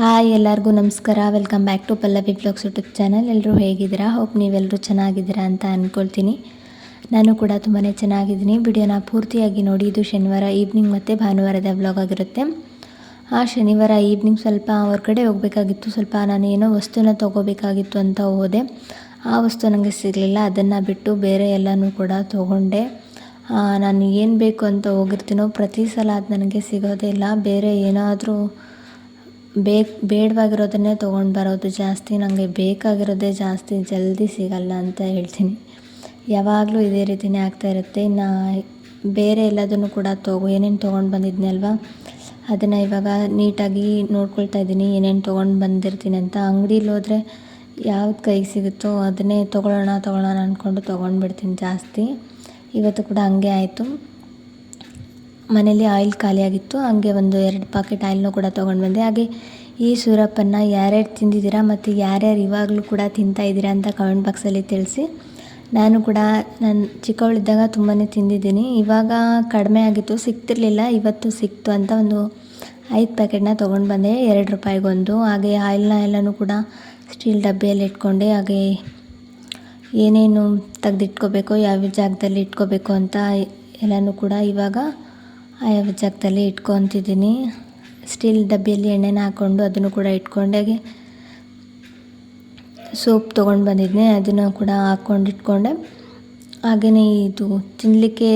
Hi ಎಲ್ಲರಿಗೂ ನಮಸ್ಕಾರ. Welcome back to Pallavi blogs YouTube channel. ಎಲ್ಲರೂ ಹೇಗಿದ್ದೀರಾ? ಹೋಪ್ ನೀವೆಲ್ಲರೂ ಚೆನ್ನಾಗಿದ್ದೀರಾ ಅಂತ ಅಂದ್ಕೊಳ್ತೀನಿ. ನಾನು ಕೂಡ ತುಂಬಾ ಚೆನ್ನಾಗಿದ್ದೀನಿ. ವಿಡಿಯೋನ ಪೂರ್ತಿಯಾಗಿ ನೋಡಿ. ಇದು ಶನಿವಾರ ಈವ್ನಿಂಗ್ ಮತ್ತು ಭಾನುವಾರದ ವ್ಲಾಗ್ ಆಗಿರುತ್ತೆ. ಶನಿವಾರ ಈವ್ನಿಂಗ್ ಸ್ವಲ್ಪ ಹೊರಗಡೆ ಹೋಗಬೇಕಾಗಿತ್ತು. ಸ್ವಲ್ಪ ನಾನು ಏನೋ ವಸ್ತುನ ತೊಗೋಬೇಕಾಗಿತ್ತು ಅಂತ ಹೋದೆ. ಆ ವಸ್ತು ನನಗೆ ಸಿಗಲಿಲ್ಲ. ಅದನ್ನು ಬಿಟ್ಟು ಬೇರೆ ಎಲ್ಲನೂ ಕೂಡ ತೊಗೊಂಡೆ. ನಾನು ಏನು ಬೇಕು ಅಂತ ಹೋಗಿರ್ತೀನೋ ಪ್ರತಿ ಸಲ ಅದು ನನಗೆ ಸಿಗೋದೇ ಇಲ್ಲ. ಬೇರೆ ಏನಾದರೂ ಬೇಡವಾಗಿರೋದನ್ನೇ ತೊಗೊಂಡು ಬರೋದು ಜಾಸ್ತಿ. ನನಗೆ ಬೇಕಾಗಿರೋದೇ ಜಾಸ್ತಿ ಜಲ್ದಿ ಸಿಗಲ್ಲ ಅಂತ ಹೇಳ್ತೀನಿ. ಯಾವಾಗಲೂ ಇದೇ ರೀತಿಯೇ ಆಗ್ತಾಯಿರುತ್ತೆ. ಇನ್ನು ಬೇರೆ ಎಲ್ಲದನ್ನು ಕೂಡ ಏನೇನು ತೊಗೊಂಡು ಬಂದಿದ್ನಿ ಅಲ್ವಾ, ಅದನ್ನು ಇವಾಗ ನೀಟಾಗಿ ನೋಡ್ಕೊಳ್ತಾ ಇದ್ದೀನಿ. ಏನೇನು ತೊಗೊಂಡು ಬಂದಿರ್ತೀನಿ ಅಂತ. ಅಂಗಡೀಲಿ ಹೋದರೆ ಯಾವ್ದು ಕೈಗೆ ಸಿಗುತ್ತೋ ಅದನ್ನೇ ತೊಗೊಳ್ಳೋಣ ಅಂದ್ಕೊಂಡು ತೊಗೊಂಡ್ಬಿಡ್ತೀನಿ ಜಾಸ್ತಿ. ಇವತ್ತು ಕೂಡ ಹಂಗೆ ಆಯಿತು. ಮನೇಲಿ ಆಯಿಲ್ ಖಾಲಿಯಾಗಿತ್ತು. ಹಾಗೆ ಒಂದು 2 ಪಾಕೆಟ್ ಆಯಿಲ್ನೂ ಕೂಡ ತೊಗೊಂಡು ಬಂದೆ. ಹಾಗೆ ಈ ಸೂರಪ್ಪನ್ನು ಯಾರ್ಯಾರು ತಿಂದಿದ್ದೀರಾ ಮತ್ತು ಯಾರ್ಯಾರು ಇವಾಗಲೂ ಕೂಡ ತಿಂತಾಯಿದ್ದೀರಾ ಅಂತ ಕಮೆಂಟ್ ಬಾಕ್ಸಲ್ಲಿ ತಿಳಿಸಿ. ನಾನು ಚಿಕ್ಕವಳಿದ್ದಾಗ ತುಂಬಾ ತಿಂದಿದ್ದೀನಿ. ಇವಾಗ ಕಡಿಮೆ ಆಗಿತ್ತು, ಸಿಗ್ತಿರ್ಲಿಲ್ಲ. ಇವತ್ತು ಸಿಕ್ತು ಅಂತ ಒಂದು 5 ಪ್ಯಾಕೆಟ್ನ ತೊಗೊಂಡು ಬಂದೆ, 2 ರೂಪಾಯಿಗೊಂದು. ಹಾಗೆ ಆಯಿಲ್ನ ಎಲ್ಲನೂ ಕೂಡ ಸ್ಟೀಲ್ ಡಬ್ಬಿಯಲ್ಲಿ ಇಟ್ಕೊಂಡೆ. ಹಾಗೆ ಏನೇನು ತೆಗೆದಿಟ್ಕೋಬೇಕು, ಯಾವ ಜಾಗದಲ್ಲಿ ಇಟ್ಕೋಬೇಕು ಅಂತ ಎಲ್ಲನೂ ಕೂಡ ಇವಾಗ ಯಾವ ಜಾಗದಲ್ಲಿ ಇಟ್ಕೊತಿದ್ದೀನಿ. ಸ್ಟೀಲ್ ಡಬ್ಬಿಯಲ್ಲಿ ಎಣ್ಣೆನ ಹಾಕ್ಕೊಂಡು ಅದನ್ನು ಕೂಡ ಇಟ್ಕೊಂಡೆ. ಸೋಪ್ ತೊಗೊಂಡು ಬಂದಿದ್ದೆ, ಅದನ್ನು ಕೂಡ ಹಾಕ್ಕೊಂಡು ಇಟ್ಕೊಂಡೆ. ಹಾಗೆಯೇ ಇದು ತಿನ್ನಲಿಕ್ಕೆ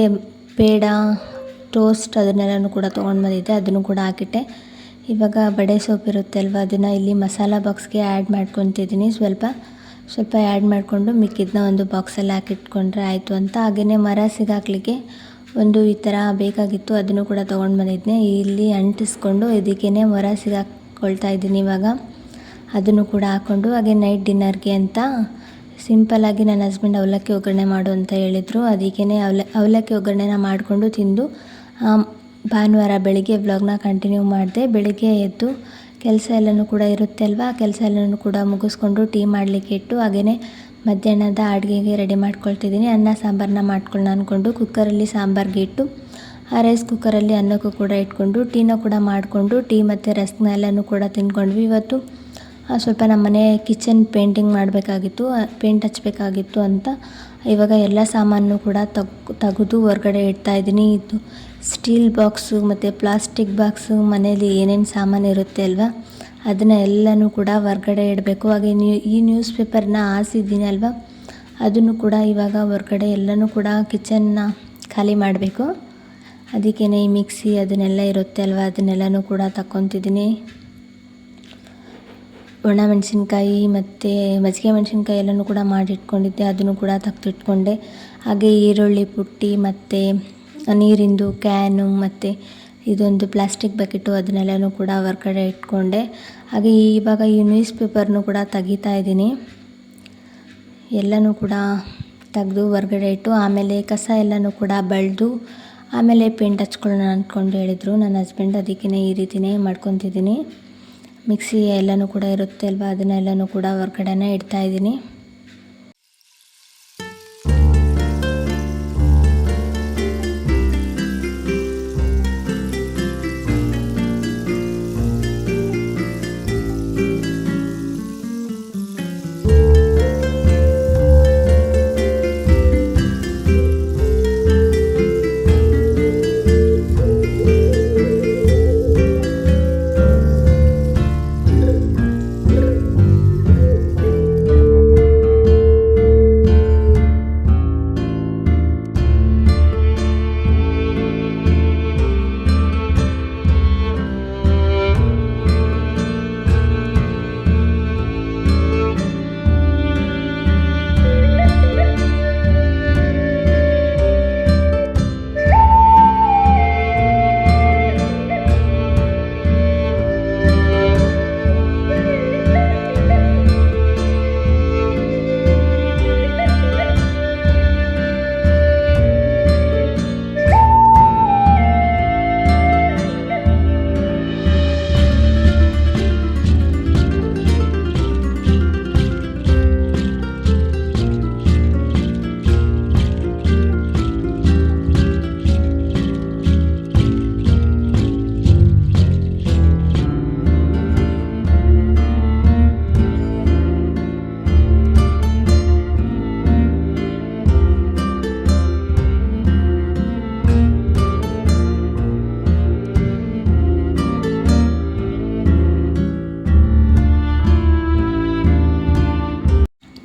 ಪೇಡ, ಟೋಸ್ಟ್ ಅದನ್ನೆಲ್ಲನೂ ಕೂಡ ತೊಗೊಂಡು ಬಂದಿದ್ದೆ, ಅದನ್ನು ಕೂಡ ಹಾಕಿಟ್ಟೆ. ಇವಾಗ ಬಡೆ ಸೋಪ್ ಇರುತ್ತೆ ಅಲ್ವ, ಅದನ್ನು ಇಲ್ಲಿ ಮಸಾಲ ಬಾಕ್ಸ್ಗೆ ಆ್ಯಡ್ ಮಾಡ್ಕೊತಿದ್ದೀನಿ. ಸ್ವಲ್ಪ ಆ್ಯಡ್ ಮಾಡಿಕೊಂಡು ಮಿಕ್ಕಿದ್ದನ್ನ ಒಂದು ಬಾಕ್ಸಲ್ಲಿ ಹಾಕಿಟ್ಕೊಂಡ್ರೆ ಆಯಿತು ಅಂತ. ಹಾಗೆಯೇ ಮರ ಸಿಗಾಕ್ಲಿಕ್ಕೆ ಒಂದು ಈ ಥರ ಬೇಕಾಗಿತ್ತು, ಅದನ್ನು ಕೂಡ ತೊಗೊಂಡು ಬಂದಿದ್ದೆ. ಇಲ್ಲಿ ಅಂಟಿಸ್ಕೊಂಡು ಇದಕ್ಕೇ ಮರ ಸಿಗಾಕ್ಕೊಳ್ತಾ ಇದ್ದೀನಿ ಇವಾಗ. ಅದನ್ನು ಕೂಡ ಹಾಕ್ಕೊಂಡು ಹಾಗೆ ನೈಟ್ ಡಿನ್ನರ್ಗೆ ಅಂತ ಸಿಂಪಲ್ಲಾಗಿ ನನ್ನ ಹಸ್ಬೆಂಡ್ ಅವಲಕ್ಕಿ ಒಗ್ಗರಣೆ ಮಾಡು ಅಂತ ಹೇಳಿದರು. ಅದಕ್ಕೇ ಅವಲಕ್ಕಿ ಒಗ್ಗರಣೆನ ಮಾಡಿಕೊಂಡು ತಿಂದು ಭಾನುವಾರ ಬೆಳಿಗ್ಗೆ ವ್ಲಾಗ್ನ ಕಂಟಿನ್ಯೂ ಮಾಡಿದೆ. ಬೆಳಿಗ್ಗೆ ಎದ್ದು ಕೆಲಸ ಎಲ್ಲನೂ ಕೂಡ ಇರುತ್ತೆ ಅಲ್ವಾ, ಕೆಲಸ ಎಲ್ಲನೂ ಕೂಡ ಮುಗಿಸ್ಕೊಂಡು ಟೀ ಮಾಡಲಿಕ್ಕೆ ಇಟ್ಟು ಹಾಗೆಯೇ ಮಧ್ಯಾಹ್ನದ ಅಡುಗೆಗೆ ರೆಡಿ ಮಾಡ್ಕೊಳ್ತಿದ್ದೀನಿ. ಅನ್ನ ಸಾಂಬಾರನ್ನ ಮಾಡ್ಕೊಳ್ಳೋಣ ಅಂದ್ಕೊಂಡು ಕುಕ್ಕರಲ್ಲಿ ಸಾಂಬಾರಿಗೆ ಇಟ್ಟು ಆ ರೈಸ್ ಕುಕ್ಕರಲ್ಲಿ ಅನ್ನಕ್ಕೂ ಕೂಡ ಇಟ್ಕೊಂಡು ಟೀನ ಕೂಡ ಮಾಡಿಕೊಂಡು ಟೀ ಮತ್ತು ರಸ್ನ ಎಲ್ಲನೂ ಕೂಡ ತಿಂದ್ಕೊಂಡ್ವಿ. ಇವತ್ತು ಸ್ವಲ್ಪ ನಮ್ಮನೆ ಕಿಚನ್ ಪೇಂಟಿಂಗ್ ಮಾಡಬೇಕಾಗಿತ್ತು, ಪೇಂಟ್ ಹಚ್ಚಬೇಕಾಗಿತ್ತು ಅಂತ ಇವಾಗ ಎಲ್ಲ ಸಾಮಾನು ಕೂಡ ತೆಗೆದು ಹೊರಗಡೆ ಇಡ್ತಾಯಿದ್ದೀನಿ. ಇದು ಸ್ಟೀಲ್ ಬಾಕ್ಸು ಮತ್ತು ಪ್ಲಾಸ್ಟಿಕ್ ಬಾಕ್ಸು, ಮನೇಲಿ ಏನೇನು ಸಾಮಾನು ಇರುತ್ತೆ ಅಲ್ವಾ ಅದನ್ನು ಎಲ್ಲನೂ ಕೂಡ ಹೊರಗಡೆ ಇಡಬೇಕು. ಹಾಗೆ ಈ ನ್ಯೂಸ್ ಪೇಪರ್ನ ಹಾಸಿದ್ದೀನಿ ಅಲ್ವಾ, ಅದನ್ನು ಕೂಡ ಇವಾಗ ಹೊರಗಡೆ ಎಲ್ಲನೂ ಕೂಡ ಕಿಚನ್ನ ಖಾಲಿ ಮಾಡಬೇಕು. ಅದಕ್ಕೇ ಈ ಮಿಕ್ಸಿ ಅದನ್ನೆಲ್ಲ ಇರುತ್ತೆ ಅಲ್ವಾ, ಅದನ್ನೆಲ್ಲನೂ ಕೂಡ ತಗೊತಿದ್ದೀನಿ. ಒಣ ಮೆಣಸಿನ್ಕಾಯಿ ಮತ್ತು ಮಜ್ಜಿಗೆ ಮೆಣಸಿನ್ಕಾಯಿ ಎಲ್ಲನೂ ಕೂಡ ಮಾಡಿಟ್ಕೊಂಡಿದ್ದೆ, ಅದನ್ನು ಕೂಡ ತೆಗೆದಿಟ್ಕೊಂಡೆ. ಹಾಗೆ ಈರುಳ್ಳಿ ಪುಟ್ಟಿ ಮತ್ತು ನೀರಿಂದು ಕ್ಯಾನು ಮತ್ತು ಇದೊಂದು ಪ್ಲಾಸ್ಟಿಕ್ ಬಕೆಟು ಅದನ್ನೆಲ್ಲನೂ ಕೂಡ ಹೊರಗಡೆ ಇಟ್ಕೊಂಡೆ. ಹಾಗೆ ಇವಾಗ ಈ ನ್ಯೂಸ್ ಪೇಪರ್ನೂ ಕೂಡ ತೆಗಿತಾ ಇದ್ದೀನಿ. ಎಲ್ಲನೂ ಕೂಡ ತೆಗೆದು ಹೊರಗಡೆ ಇಟ್ಟು ಆಮೇಲೆ ಕಸ ಎಲ್ಲನೂ ಕೂಡ ಬಳಿದು ಆಮೇಲೆ ಪೇಂಟ್ ಹಚ್ಕೊಳ್ಳೋಣ ಅಂದ್ಕೊಂಡು ಹೇಳಿದರು ನನ್ನ ಹಸ್ಬೆಂಡ್. ಅದಕ್ಕೇ ಈ ರೀತಿಯೇ ಮಾಡ್ಕೊತಿದ್ದೀನಿ. ಮಿಕ್ಸಿ ಎಲ್ಲನೂ ಕೂಡ ಇರುತ್ತೆ ಅಲ್ವಾ, ಅದನ್ನೆಲ್ಲನೂ ಕೂಡ ಹೊರಗಡೆನೇ ಇಡ್ತಾಯಿದ್ದೀನಿ.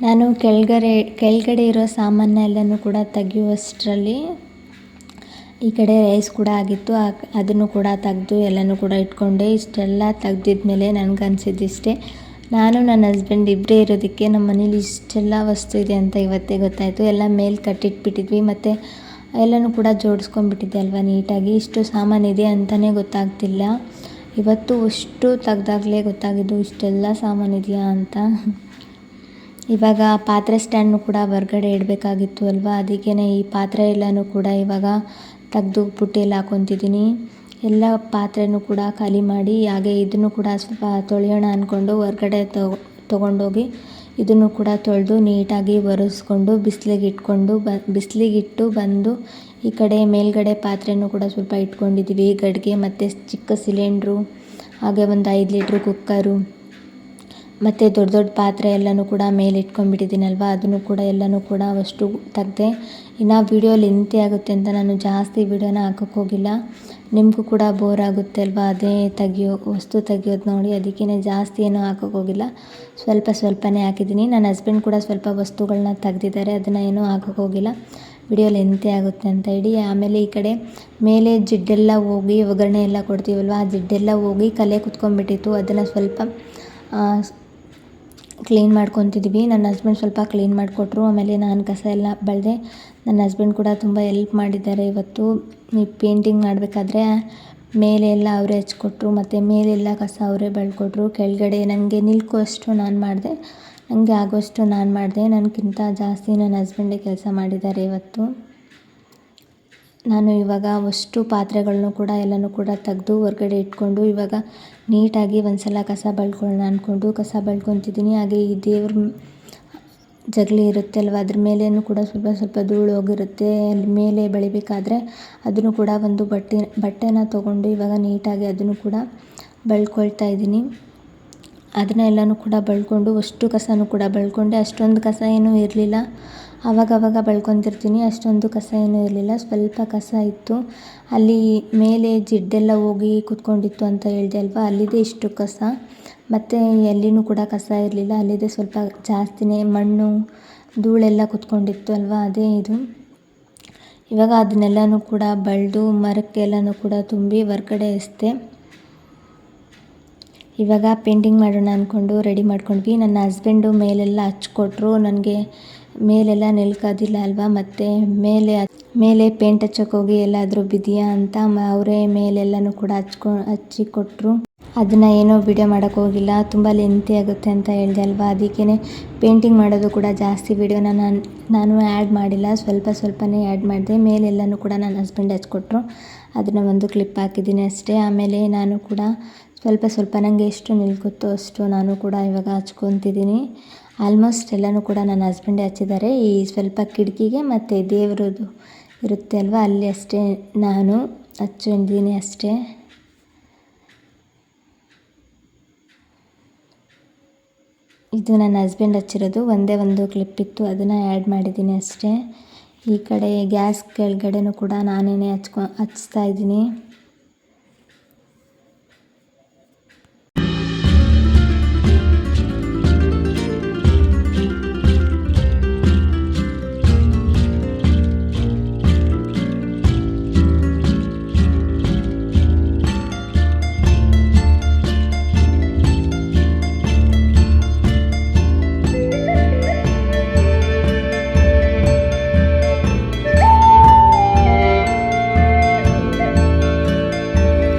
ನಾನು ಕೆಳಗಡೆ ಇರೋ ಸಾಮಾನೆಲ್ಲನೂ ಕೂಡ ತೆಗೆಯುವಷ್ಟರಲ್ಲಿ ಈ ಕಡೆ ರೈಸ್ ಕೂಡ ಆಗಿತ್ತು. ಅದನ್ನು ಕೂಡ ತೆಗೆದು ಎಲ್ಲನೂ ಕೂಡ ಇಟ್ಕೊಂಡೆ. ಇಷ್ಟೆಲ್ಲ ತೆಗ್ದಿದ್ಮೇಲೆ ನನಗನ್ಸಿದ್ದಿಷ್ಟೇ, ನಾನು ನನ್ನ ಹಸ್ಬೆಂಡ್ ಇಬ್ಬರೇ ಇರೋದಕ್ಕೆ ನಮ್ಮ ಮನೇಲಿ ಇಷ್ಟೆಲ್ಲ ವಸ್ತು ಇದೆ ಅಂತ ಇವತ್ತೇ ಗೊತ್ತಾಯಿತು. ಎಲ್ಲ ಮೇಲೆ ಕಟ್ಟಿಟ್ಬಿಟ್ಟಿದ್ವಿ ಮತ್ತು ಎಲ್ಲನೂ ಕೂಡ ಜೋಡಿಸ್ಕೊಂಡ್ಬಿಟ್ಟಿದ್ದೆ ಅಲ್ವಾ ನೀಟಾಗಿ. ಇಷ್ಟು ಸಾಮಾನಿದೆ ಅಂತಲೇ ಗೊತ್ತಾಗ್ತಿಲ್ಲ. ಇವತ್ತು ಅಷ್ಟು ತೆಗ್ದಾಗಲೇ ಗೊತ್ತಾಗಿದ್ದು ಇಷ್ಟೆಲ್ಲ ಸಾಮಾನಿದೆಯಾ ಅಂತ. ಇವಾಗ ಪಾತ್ರೆ ಸ್ಟ್ಯಾಂಡ್ನು ಕೂಡ ಹೊರ್ಗಡೆ ಇಡಬೇಕಾಗಿತ್ತು ಅಲ್ವಾ, ಅದಕ್ಕೇ ಈ ಪಾತ್ರೆ ಎಲ್ಲನೂ ಕೂಡ ಇವಾಗ ತೆಗೆದು ಬುಟ್ಟಿಯಲ್ಲಿ ಹಾಕ್ಕೊತಿದ್ದೀನಿ. ಎಲ್ಲ ಪಾತ್ರೆನೂ ಕೂಡ ಖಾಲಿ ಮಾಡಿ ಹಾಗೆ ಇದನ್ನು ಕೂಡ ಸ್ವಲ್ಪ ತೊಳೆಯೋಣ ಅಂದ್ಕೊಂಡು ಹೊರ್ಗಡೆ ತೊಗೊಂಡೋಗಿ ಇದನ್ನು ಕೂಡ ತೊಳೆದು ನೀಟಾಗಿ ಒರೆಸ್ಕೊಂಡು ಬಿಸಿಲಿಗಿಟ್ಟು ಬಂದು ಈ ಕಡೆ ಮೇಲ್ಗಡೆ ಪಾತ್ರೆನೂ ಕೂಡ ಸ್ವಲ್ಪ ಇಟ್ಕೊಂಡಿದ್ದೀವಿ. ಗಡಿಗೆ ಮತ್ತು ಚಿಕ್ಕ ಸಿಲಿಂಡ್ರು, ಹಾಗೆ ಒಂದು 5 ಲೀಟ್ರ್ ಕುಕ್ಕರು ಮತ್ತು ದೊಡ್ಡ ದೊಡ್ಡ ಪಾತ್ರೆ ಎಲ್ಲನೂ ಕೂಡ ಮೇಲೆ ಇಟ್ಕೊಂಡ್ಬಿಟ್ಟಿದ್ದೀನಲ್ವ, ಅದನ್ನು ಕೂಡ ಎಲ್ಲನೂ ಕೂಡ ಅಷ್ಟು ತೆಗ್ದೆ. ಇನ್ನು ವೀಡಿಯೋ ಲೆಂತಿ ಆಗುತ್ತೆ ಅಂತ ನಾನು ಜಾಸ್ತಿ ವೀಡಿಯೋನ ಹಾಕೋಕ್ಕೋಗಿಲ್ಲ. ನಿಮಗೂ ಕೂಡ ಬೋರ್ ಆಗುತ್ತೆ ಅಲ್ವಾ ಅದೇ ವಸ್ತು ತೆಗಿಯೋದು ನೋಡಿ, ಅದಕ್ಕೇ ಜಾಸ್ತಿ ಏನೂ ಹಾಕೋಕ್ಕೋಗಿಲ್ಲ. ಸ್ವಲ್ಪನೇ ಹಾಕಿದ್ದೀನಿ. ನನ್ನ ಹಸ್ಬೆಂಡ್ ಕೂಡ ಸ್ವಲ್ಪ ವಸ್ತುಗಳನ್ನ ತೆಗ್ದಿದ್ದಾರೆ, ಅದನ್ನು ಏನೂ ಹಾಕೋಕ್ಕೋಗಿಲ್ಲ, ವಿಡಿಯೋ ಲೆಂತಿ ಆಗುತ್ತೆ ಅಂತ ಹೇಳಿ. ಆಮೇಲೆ ಈ ಕಡೆ ಮೇಲೆ ಜಿಡ್ಡೆಲ್ಲ ಹೋಗಿ ಒಗ್ಗರಣೆ ಎಲ್ಲ ಕೊಡ್ತೀವಲ್ವ, ಆ ಜಿಡ್ಡೆಲ್ಲ ಹೋಗಿ ಕಲೆ ಕುತ್ಕೊಂಡ್ಬಿಟ್ಟಿತ್ತು. ಅದನ್ನು ಸ್ವಲ್ಪ ಕ್ಲೀನ್ ಮಾಡ್ಕೊತಿದ್ವಿ. ನನ್ನ ಹಸ್ಬೆಂಡ್ ಸ್ವಲ್ಪ ಕ್ಲೀನ್ ಮಾಡಿಕೊಟ್ರು. ಆಮೇಲೆ ನಾನು ಕಸ ಎಲ್ಲ ಬಳಿದೆ. ನನ್ನ ಹಸ್ಬೆಂಡ್ ಕೂಡ ತುಂಬ ಹೆಲ್ಪ್ ಮಾಡಿದ್ದಾರೆ. ಇವತ್ತು ಈ ಪೇಂಟಿಂಗ್ ಮಾಡಬೇಕಾದ್ರೆ ಮೇಲೆ ಎಲ್ಲ ಅವರೇ ಹಚ್ಕೊಟ್ರು ಮತ್ತು ಮೇಲೆಲ್ಲ ಕಸ ಅವರೇ ಬಳ್ಕೊಟ್ರು. ಕೆಳಗಡೆ ನನಗೆ ನಿಲ್ಕುವಷ್ಟು ನಾನು ಮಾಡಿದೆ, ನನಗೆ ಆಗೋಷ್ಟು ನಾನು ಮಾಡಿದೆ. ನನಗಿಂತ ಜಾಸ್ತಿ ನನ್ನ ಹಸ್ಬೆಂಡೇ ಕೆಲಸ ಮಾಡಿದ್ದಾರೆ ಇವತ್ತು. ನಾನು ಇವಾಗ ಅಷ್ಟು ಪಾತ್ರೆಗಳನ್ನು ಕೂಡ ಎಲ್ಲನೂ ಕೂಡ ತೆಗೆದು ಹೊರ್ಗಡೆ ಇಟ್ಕೊಂಡು ಇವಾಗ ನೀಟಾಗಿ ಒಂದು ಸಲ ಕಸ ಬಳ್ಕೊಳ್ಳೋಣ ಅಂದ್ಕೊಂಡು ಕಸ ಬಳ್ಕೊತಿದ್ದೀನಿ. ಹಾಗೆ ಈ ದೇವ್ರ ಜಗಲಿ ಇರುತ್ತೆ ಅಲ್ವ, ಅದ್ರ ಮೇಲೇನೂ ಕೂಡ ಸ್ವಲ್ಪ ಧೂಳು ಹೋಗಿರುತ್ತೆ. ಅಲ್ಲಿ ಮೇಲೆ ಬೆಳಿಬೇಕಾದ್ರೆ ಅದನ್ನು ಕೂಡ ಒಂದು ಬಟ್ಟೆನ ತೊಗೊಂಡು ಇವಾಗ ನೀಟಾಗಿ ಅದನ್ನು ಕೂಡ ಬಳ್ಕೊಳ್ತಾ ಇದ್ದೀನಿ. ಅದನ್ನೆಲ್ಲನೂ ಕೂಡ ಬಳ್ಕೊಂಡು ಅಷ್ಟು ಕಸನೂ ಕೂಡ ಬಳ್ಕೊಂಡೆ. ಅಷ್ಟೊಂದು ಕಸ ಏನೂ ಇರಲಿಲ್ಲ, ಆವಾಗವಾಗ ಬಳ್ಕೊತಿರ್ತೀನಿ. ಅಷ್ಟೊಂದು ಕಸ ಏನೂ ಇರಲಿಲ್ಲ, ಸ್ವಲ್ಪ ಕಸ ಇತ್ತು. ಅಲ್ಲಿ ಮೇಲೆ ಜಿಡ್ಡೆಲ್ಲ ಹೋಗಿ ಕೂತ್ಕೊಂಡಿತ್ತು ಅಂತ ಹೇಳಿದೆ ಅಲ್ವಾ, ಅಲ್ಲಿದೆ ಇಷ್ಟು ಕಸ. ಮತ್ತು ಎಲ್ಲಿನೂ ಕೂಡ ಕಸ ಇರಲಿಲ್ಲ, ಅಲ್ಲಿದೆ ಸ್ವಲ್ಪ ಜಾಸ್ತಿನೇ ಮಣ್ಣು ಧೂಳೆಲ್ಲ ಕೂತ್ಕೊಂಡಿತ್ತು ಅಲ್ವಾ, ಅದೇ ಇದು. ಇವಾಗ ಅದನ್ನೆಲ್ಲನೂ ಕೂಡ ಬಳ್ದು ಮರಕ್ಕೆಲ್ಲನೂ ಕೂಡ ತುಂಬಿ ಹೊರ್ಗಡೆ ಎಸೆದೆ. ಇವಾಗ ಪೇಂಟಿಂಗ್ ಮಾಡೋಣ ಅಂದ್ಕೊಂಡು ರೆಡಿ ಮಾಡ್ಕೊಂಡ್ವಿ. ನನ್ನ ಹಸ್ಬೆಂಡು ಮೇಲೆಲ್ಲ ಹಚ್ಕೊಟ್ರು. ನನಗೆ ಮೇಲೆಲ್ಲ ನಿಲ್ಕೋದಿಲ್ಲ ಅಲ್ವಾ, ಮತ್ತು ಮೇಲೆ ಪೇಂಟ್ ಹಚ್ಚೋಕ್ಕೋಗಿ ಎಲ್ಲಾದರೂ ಬಿದೆಯಾ ಅಂತ ಅವರೇ ಮೇಲೆಲ್ಲನೂ ಕೂಡ ಹಚ್ಚಿ ಕೊಟ್ಟರು. ಅದನ್ನು ಏನೋ ವಿಡಿಯೋ ಮಾಡೋಕ್ಕೋಗಿಲ್ಲ, ತುಂಬ ಲೆಂತಿ ಆಗುತ್ತೆ ಅಂತ ಹೇಳಿದೆ ಅಲ್ವಾ, ಅದಕ್ಕೇ ಪೇಂಟಿಂಗ್ ಮಾಡೋದು ಕೂಡ ಜಾಸ್ತಿ ವಿಡಿಯೋನ ನಾನು ಆ್ಯಡ್ ಮಾಡಿಲ್ಲ, ಸ್ವಲ್ಪನೇ ಆ್ಯಡ್ ಮಾಡಿದೆ. ಮೇಲೆಲ್ಲನೂ ಕೂಡ ನನ್ನ ಹಸ್ಬೆಂಡ್ ಹಚ್ಕೊಟ್ರು, ಅದನ್ನು ಒಂದು ಕ್ಲಿಪ್ ಹಾಕಿದ್ದೀನಿ ಅಷ್ಟೇ. ಆಮೇಲೆ ನಾನು ಕೂಡ ಸ್ವಲ್ಪ ನನಗೆ ಎಷ್ಟು ನಿಲ್ಕುತ್ತೋ ಅಷ್ಟು ನಾನು ಕೂಡ ಇವಾಗ ಹಚ್ಕೊತಿದ್ದೀನಿ. ಆಲ್ಮೋಸ್ಟ್ ಎಲ್ಲನೂ ಕೂಡ ನನ್ನ ಹಸ್ಬೆಂಡೇ ಹಚ್ಚಿದ್ದಾರೆ. ಈ ಸ್ವಲ್ಪ ಕಿಟಕಿಗೆ ಮತ್ತು ದೇವ್ರದ್ದು ಇರುತ್ತೆ ಅಲ್ವ, ಅಲ್ಲಿ ಅಷ್ಟೇ ನಾನು ಹಚ್ಚಿದ್ದೀನಿ ಅಷ್ಟೇ. ಇದು ನನ್ನ ಹಸ್ಬೆಂಡ್ ಹಚ್ಚಿರೋದು, ಒಂದೇ ಒಂದು ಕ್ಲಿಪ್ ಇತ್ತು, ಅದನ್ನು ಆ್ಯಡ್ ಮಾಡಿದ್ದೀನಿ ಅಷ್ಟೇ. ಈ ಕಡೆ ಗ್ಯಾಸ್ ಕೆಳಗಡೆನೂ ಕೂಡ ನಾನೇ ಹಚ್ತಾ ಇದ್ದೀನಿ.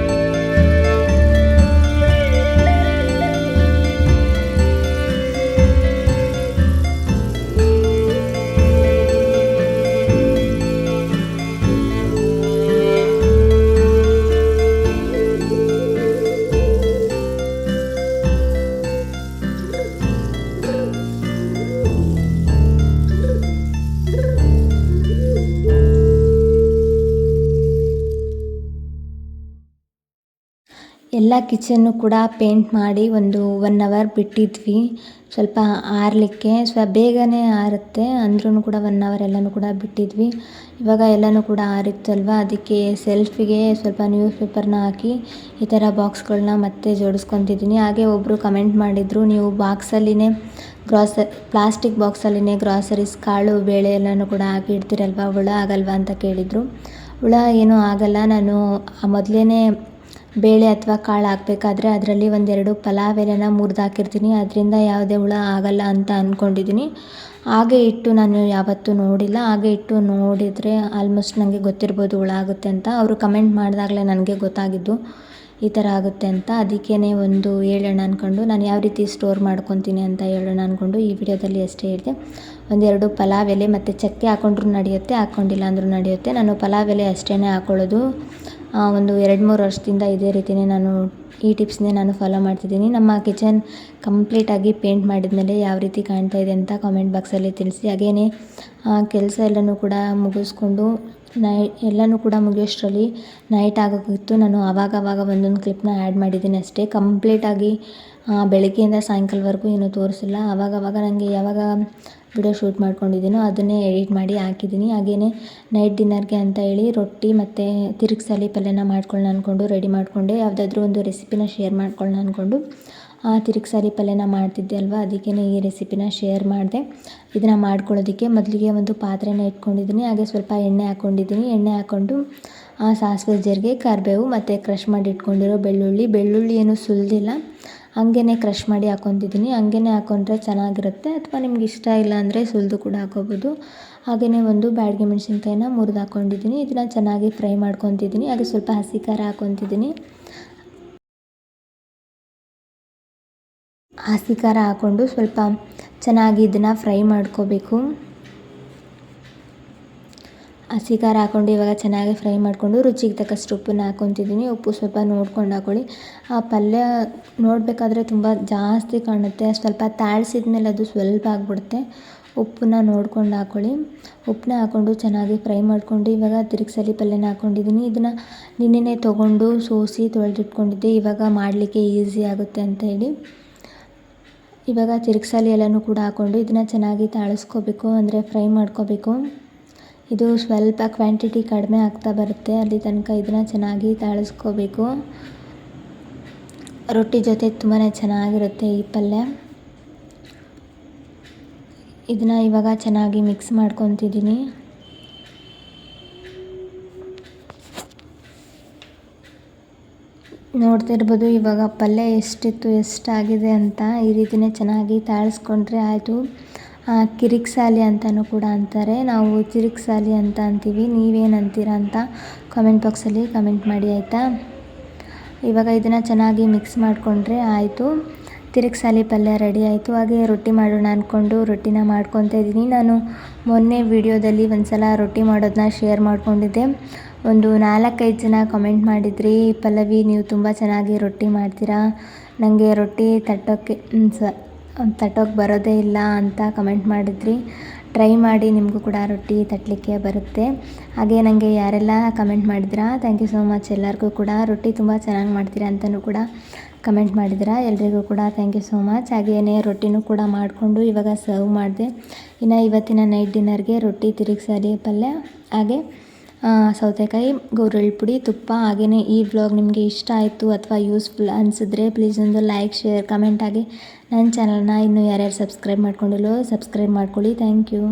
ಎಲ್ಲ ಕಿಚನ್ನು ಕೂಡ ಪೇಂಟ್ ಮಾಡಿ ಒಂದು 1 ಅವರ್ ಬಿಟ್ಟಿದ್ವಿ ಸ್ವಲ್ಪ ಆರಲಿಕ್ಕೆ. ಬೇಗನೆ ಆರುತ್ತೆ ಅಂದ್ರೂ ಕೂಡ 1 ಅವರ್ ಎಲ್ಲನೂ ಕೂಡ ಬಿಟ್ಟಿದ್ವಿ. ಇವಾಗ ಎಲ್ಲನೂ ಕೂಡ ಆರಿತ್ತಲ್ವ, ಅದಕ್ಕೆ ಸೆಲ್ಫಿಗೆ ಸ್ವಲ್ಪ ನ್ಯೂಸ್ ಪೇಪರ್ನ ಹಾಕಿ ಈ ಥರ ಬಾಕ್ಸ್ಗಳನ್ನ ಮತ್ತೆ ಜೋಡಿಸ್ಕೊತಿದ್ದೀನಿ. ಹಾಗೆ ಒಬ್ಬರು ಕಮೆಂಟ್ ಮಾಡಿದರು, ನೀವು ಬಾಕ್ಸಲ್ಲಿನೇ ಪ್ಲಾಸ್ಟಿಕ್ ಬಾಕ್ಸಲ್ಲಿನೇ ಗ್ರಾಸರೀಸ್ ಕಾಳು ಬೇಳೆ ಎಲ್ಲನೂ ಕೂಡ ಹಾಕಿ ಇಡ್ತೀರಲ್ವ, ಹುಳ ಆಗಲ್ವಾ ಅಂತ ಕೇಳಿದರು. ಹುಳ ಏನೂ ಆಗಲ್ಲ. ನಾನು ಮೊದಲೇ ಬೇಳೆ ಅಥವಾ ಕಾಳು ಹಾಕಬೇಕಾದ್ರೆ ಅದರಲ್ಲಿ 1-2 ಪಲಾವ್ ಎಲೆನ ಮುರಿದಾಕಿರ್ತೀನಿ. ಅದರಿಂದ ಯಾವುದೇ ಹುಳ ಆಗಲ್ಲ ಅಂತ ಅಂದ್ಕೊಂಡಿದ್ದೀನಿ. ಹಾಗೆ ಇಟ್ಟು ನಾನು ಯಾವತ್ತೂ ನೋಡಿಲ್ಲ. ಹಾಗೆ ಇಟ್ಟು ನೋಡಿದರೆ ಆಲ್ಮೋಸ್ಟ್ ನನಗೆ ಗೊತ್ತಿರ್ಬೋದು ಹುಳ ಆಗುತ್ತೆ ಅಂತ. ಅವರು ಕಮೆಂಟ್ ಮಾಡಿದಾಗಲೇ ನನಗೆ ಗೊತ್ತಾಗಿದ್ದು ಈ ಥರ ಆಗುತ್ತೆ ಅಂತ. ಅದಕ್ಕೇ ಒಂದು ಹೇಳೋಣ ಅಂದ್ಕೊಂಡು, ನಾನು ಯಾವ ರೀತಿ ಸ್ಟೋರ್ ಮಾಡ್ಕೊತೀನಿ ಅಂತ ಹೇಳೋಣ ಅಂದ್ಕೊಂಡು ಈ ವಿಡಿಯೋದಲ್ಲಿ ಅಷ್ಟೇ ಹೇಳಿದೆ. 1-2 ಪಲಾವ್ ಎಲೆ ಮತ್ತು ಚಕ್ಕೆ ಹಾಕೊಂಡ್ರೂ ನಡೆಯುತ್ತೆ, ಹಾಕ್ಕೊಂಡಿಲ್ಲ ಅಂದರೂ ನಡೆಯುತ್ತೆ. ನಾನು ಪಲಾವ್ ಎಲೆ ಅಷ್ಟೇ ಹಾಕ್ಕೊಳ್ಳೋದು. ಒಂದು 2-3 ವರ್ಷದಿಂದ ಇದೇ ರೀತಿಯೇ ನಾನು ಈ ಟಿಪ್ಸ್ನೇ ನಾನು ಫಾಲೋ ಮಾಡ್ತಿದ್ದೀನಿ. ನಮ್ಮ ಕಿಚನ್ ಕಂಪ್ಲೀಟಾಗಿ ಪೇಂಟ್ ಮಾಡಿದ್ಮೇಲೆ ಯಾವ ರೀತಿ ಕಾಣ್ತಾ ಇದೆ ಅಂತ ಕಾಮೆಂಟ್ ಬಾಕ್ಸಲ್ಲಿ ತಿಳಿಸಿ. ಹಾಗೆಯೇ ಕೆಲಸ ಎಲ್ಲನೂ ಕೂಡ ಮುಗಿಸ್ಕೊಂಡು ಎಲ್ಲನೂ ಕೂಡ ಮುಗಿಯೋಷ್ಟರಲ್ಲಿ ನೈಟ್ ಆಗೋಗಿತ್ತು. ನಾನು ಆವಾಗವಾಗ ಒಂದೊಂದು ಕ್ಲಿಪ್ನ ಆ್ಯಡ್ ಮಾಡಿದ್ದೀನಿ ಅಷ್ಟೇ. ಕಂಪ್ಲೀಟಾಗಿ ಬೆಳಗ್ಗೆಯಿಂದ ಸಾಯಂಕಾಲವರೆಗೂ ಏನೂ ತೋರಿಸಿಲ್ಲ. ಆವಾಗವಾಗ ನನಗೆ ಯಾವಾಗ ವಿಡಿಯೋ ಶೂಟ್ ಮಾಡ್ಕೊಂಡಿದ್ದೀನೋ ಅದನ್ನೇ ಎಡಿಟ್ ಮಾಡಿ ಹಾಕಿದ್ದೀನಿ. ಹಾಗೆಯೇ ನೈಟ್ ಡಿನ್ನರ್ಗೆ ಅಂತ ಹೇಳಿ ರೊಟ್ಟಿ ಮತ್ತು ತಿರುಗ್ಸಾಲಿ ಪಲ್ಯನ ಮಾಡ್ಕೊಳ್ಳೋಣ ಅಂದ್ಕೊಂಡು ರೆಡಿ ಮಾಡಿಕೊಂಡೆ. ಯಾವುದಾದ್ರೂ ಒಂದು ರೆಸಿಪಿನ ಶೇರ್ ಮಾಡ್ಕೊಳ್ಳೋಣ ಅಂದ್ಕೊಂಡು ತಿರುಗ್ಸಾಲಿ ಪಲ್ಯನ ಮಾಡ್ತಿದ್ದೆ ಅಲ್ವಾ, ಅದಕ್ಕೇ ಈ ರೆಸಿಪಿನ ಶೇರ್ ಮಾಡಿದೆ. ಇದನ್ನು ಮಾಡ್ಕೊಳ್ಳೋದಕ್ಕೆ ಮೊದಲಿಗೆ ಒಂದು ಪಾತ್ರೆನ ಇಟ್ಕೊಂಡಿದ್ದೀನಿ. ಹಾಗೆ ಸ್ವಲ್ಪ ಎಣ್ಣೆ ಹಾಕ್ಕೊಂಡಿದ್ದೀನಿ. ಎಣ್ಣೆ ಹಾಕ್ಕೊಂಡು ಸಾಸಿವೆ, ಜೀರಿಗೆ, ಕರಿಬೇವು ಮತ್ತು ಕ್ರಷ್ ಮಾಡಿ ಇಟ್ಕೊಂಡಿರೋ ಬೆಳ್ಳುಳ್ಳಿ ಏನು ಸುಲಿದಿಲ್ಲ, ಹಂಗೇ ಕ್ರಷ್ ಮಾಡಿ ಹಾಕ್ಕೊತಿದ್ದೀನಿ. ಹಂಗೇ ಹಾಕ್ಕೊಂಡ್ರೆ ಚೆನ್ನಾಗಿರುತ್ತೆ, ಅಥವಾ ನಿಮ್ಗೆ ಇಷ್ಟ ಇಲ್ಲ ಅಂದರೆ ಸುಲಿದು ಕೂಡ ಹಾಕ್ಕೋಬೋದು. ಹಾಗೆಯೇ ಒಂದು ಬ್ಯಾಡಗಿ ಮೆಣಸಿನ್ಕಾಯಿನ ಮುರಿದು ಹಾಕ್ಕೊಂಡಿದ್ದೀನಿ. ಇದನ್ನು ಚೆನ್ನಾಗಿ ಫ್ರೈ ಮಾಡ್ಕೊತಿದ್ದೀನಿ. ಹಾಗೆ ಸ್ವಲ್ಪ ಹಸಿ ಖಾರ ಹಾಕ್ಕೊತಿದ್ದೀನಿ. ಹಸಿ ಖಾರ ಹಾಕ್ಕೊಂಡು ಸ್ವಲ್ಪ ಚೆನ್ನಾಗಿ ಇದನ್ನು ಫ್ರೈ ಮಾಡ್ಕೋಬೇಕು. ಹಸಿ ಖಾರ ಹಾಕ್ಕೊಂಡು ಇವಾಗ ಚೆನ್ನಾಗಿ ಫ್ರೈ ಮಾಡಿಕೊಂಡು ರುಚಿಗೆ ತಕ್ಕಷ್ಟು ಉಪ್ಪನ್ನು ಹಾಕ್ಕೊತಿದ್ದೀನಿ. ಉಪ್ಪು ಸ್ವಲ್ಪ ನೋಡ್ಕೊಂಡು ಹಾಕ್ಕೊಳ್ಳಿ. ಆ ಪಲ್ಯ ನೋಡಬೇಕಾದ್ರೆ ತುಂಬ ಜಾಸ್ತಿ ಕಾಣುತ್ತೆ, ಸ್ವಲ್ಪ ತಾಳಿಸಿದ್ಮೇಲೆ ಅದು ಸ್ವಲ್ಪ ಆಗಿಬಿಡುತ್ತೆ. ಉಪ್ಪನ್ನ ನೋಡ್ಕೊಂಡು ಹಾಕ್ಕೊಳ್ಳಿ. ಉಪ್ಪನ್ನ ಹಾಕ್ಕೊಂಡು ಚೆನ್ನಾಗಿ ಫ್ರೈ ಮಾಡಿಕೊಂಡು ಇವಾಗ ತಿರುಗ್ಸಾಲಿ ಪಲ್ಯನ ಹಾಕ್ಕೊಂಡಿದ್ದೀನಿ. ಇದನ್ನು ನಿನ್ನೆನೇ ತೊಗೊಂಡು ಸೋಸಿ ತೊಳೆದಿಟ್ಕೊಂಡಿದ್ದೆ, ಇವಾಗ ಮಾಡಲಿಕ್ಕೆ ಈಸಿ ಆಗುತ್ತೆ ಅಂತ ಹೇಳಿ. ಇವಾಗ ತಿರುಗ್ಸಾಲಿ ಎಲ್ಲನೂ ಕೂಡ ಹಾಕ್ಕೊಂಡು ಇದನ್ನು ಚೆನ್ನಾಗಿ ತಾಳಿಸ್ಕೋಬೇಕು, ಅಂದರೆ ಫ್ರೈ ಮಾಡ್ಕೋಬೇಕು. ಇದು ಸ್ವಲ್ಪ ಕ್ವಾಂಟಿಟಿ ಕಡಿಮೆ ಆಗ್ತಾ ಬರುತ್ತೆ, ಅಲ್ಲಿ ತನಕ ಇದನ್ನು ಚೆನ್ನಾಗಿ ತಾಳಿಸ್ಕೋಬೇಕು. ರೊಟ್ಟಿ ಜೊತೆ ತುಂಬಾ ಚೆನ್ನಾಗಿರುತ್ತೆ ಈ ಪಲ್ಯ. ಇದನ್ನು ಇವಾಗ ಚೆನ್ನಾಗಿ ಮಿಕ್ಸ್ ಮಾಡ್ಕೊತಿದ್ದೀನಿ. ನೋಡ್ತಿರ್ಬೋದು ಇವಾಗ ಪಲ್ಯ ಎಷ್ಟಿತ್ತು ಎಷ್ಟಾಗಿದೆ ಅಂತ. ಈ ರೀತಿಯೇ ಚೆನ್ನಾಗಿ ತಾಳಿಸ್ಕೊಂಡ್ರೆ ಆಯಿತು. ಕಿರಿಕ್ಸಾಲಿ ಅಂತಲೂ ಕೂಡ ಅಂತಾರೆ, ನಾವು ತಿರುಗ್ಸಾಲಿ ಅಂತ ಅಂತೀವಿ. ನೀವೇನು ಅಂತೀರ ಅಂತ ಕಾಮೆಂಟ್ ಬಾಕ್ಸಲ್ಲಿ ಕಮೆಂಟ್ ಮಾಡಿ ಆಯಿತಾ. ಇವಾಗ ಇದನ್ನು ಚೆನ್ನಾಗಿ ಮಿಕ್ಸ್ ಮಾಡಿಕೊಂಡ್ರೆ ಆಯಿತು. ತಿರುಗ್ಸಾಲಿ ಪಲ್ಯ ರೆಡಿ ಆಯಿತು. ಹಾಗೆ ರೊಟ್ಟಿ ಮಾಡೋಣ ಅಂದ್ಕೊಂಡು ರೊಟ್ಟಿನ ಮಾಡ್ಕೊತಾ ಇದ್ದೀನಿ. ನಾನು ಮೊನ್ನೆ ವಿಡಿಯೋದಲ್ಲಿ ಒಂದು ಸಲ ರೊಟ್ಟಿ ಮಾಡೋದನ್ನ ಶೇರ್ ಮಾಡ್ಕೊಂಡಿದ್ದೆ. ಒಂದು 4-5 ಜನ ಕಮೆಂಟ್ ಮಾಡಿದ್ರಿ, ಪಲ್ಲವಿ ನೀವು ತುಂಬ ಚೆನ್ನಾಗಿ ರೊಟ್ಟಿ ಮಾಡ್ತೀರಾ, ನನಗೆ ರೊಟ್ಟಿ ತಟ್ಟೋಕ್ಕೆ ಬರೋದೇ ಇಲ್ಲ ಅಂತ ಕಮೆಂಟ್ ಮಾಡಿದ್ರಿ. ಟ್ರೈ ಮಾಡಿ, ನಿಮಗೂ ಕೂಡ ರೊಟ್ಟಿ ತಟ್ಟಲಿಕ್ಕೆ ಬರುತ್ತೆ. ಹಾಗೆ ನನಗೆ ಯಾರೆಲ್ಲ ಕಮೆಂಟ್ ಮಾಡಿದ್ರಾ ಥ್ಯಾಂಕ್ ಯು ಸೋ ಮಚ್. ಎಲ್ಲರಿಗೂ ಕೂಡ ರೊಟ್ಟಿ ತುಂಬ ಚೆನ್ನಾಗಿ ಮಾಡ್ತೀರಾ ಅಂತಲೂ ಕೂಡ ಕಮೆಂಟ್ ಮಾಡಿದ್ದೀರಾ. ಎಲ್ರಿಗೂ ಕೂಡ ಥ್ಯಾಂಕ್ ಯು ಸೋ ಮಚ್. ಹಾಗೆಯೇ ರೊಟ್ಟಿನೂ ಕೂಡ ಮಾಡಿಕೊಂಡು ಇವಾಗ ಸರ್ವ್ ಮಾಡಿದೆ. ಇನ್ನು ಇವತ್ತಿನ ನೈಟ್ ಡಿನ್ನರ್ಗೆ ರೊಟ್ಟಿ, ತಿರುಗ್ಸಾಲಿ ಪಲ್ಯ, ಹಾಗೆ ಸೌತೆಕಾಯಿ, ಗುರೆಳ್ಳು ಪುಡಿ, ತುಪ್ಪ. ಹಾಗೆಯೇ ಈ ವ್ಲಾಗ್ ನಿಮಗೆ ಇಷ್ಟ ಆಯಿತು ಅಥವಾ ಯೂಸ್ಫುಲ್ ಅನಿಸಿದ್ರೆ ಪ್ಲೀಸ್ ಒಂದು ಲೈಕ್, ಶೇರ್, ಕಮೆಂಟ್. ಹಾಗೆ ನನ್ನ ಚಾನಲ್ನ ಇನ್ನೂ ಯಾರ್ಯಾರು ಸಬ್ಸ್ಕ್ರೈಬ್ ಮಾಡ್ಕೊಂಡಿಲ್ಲೋ ಸಬ್ಸ್ಕ್ರೈಬ್ ಮಾಡ್ಕೊಳ್ಳಿ. Thank you.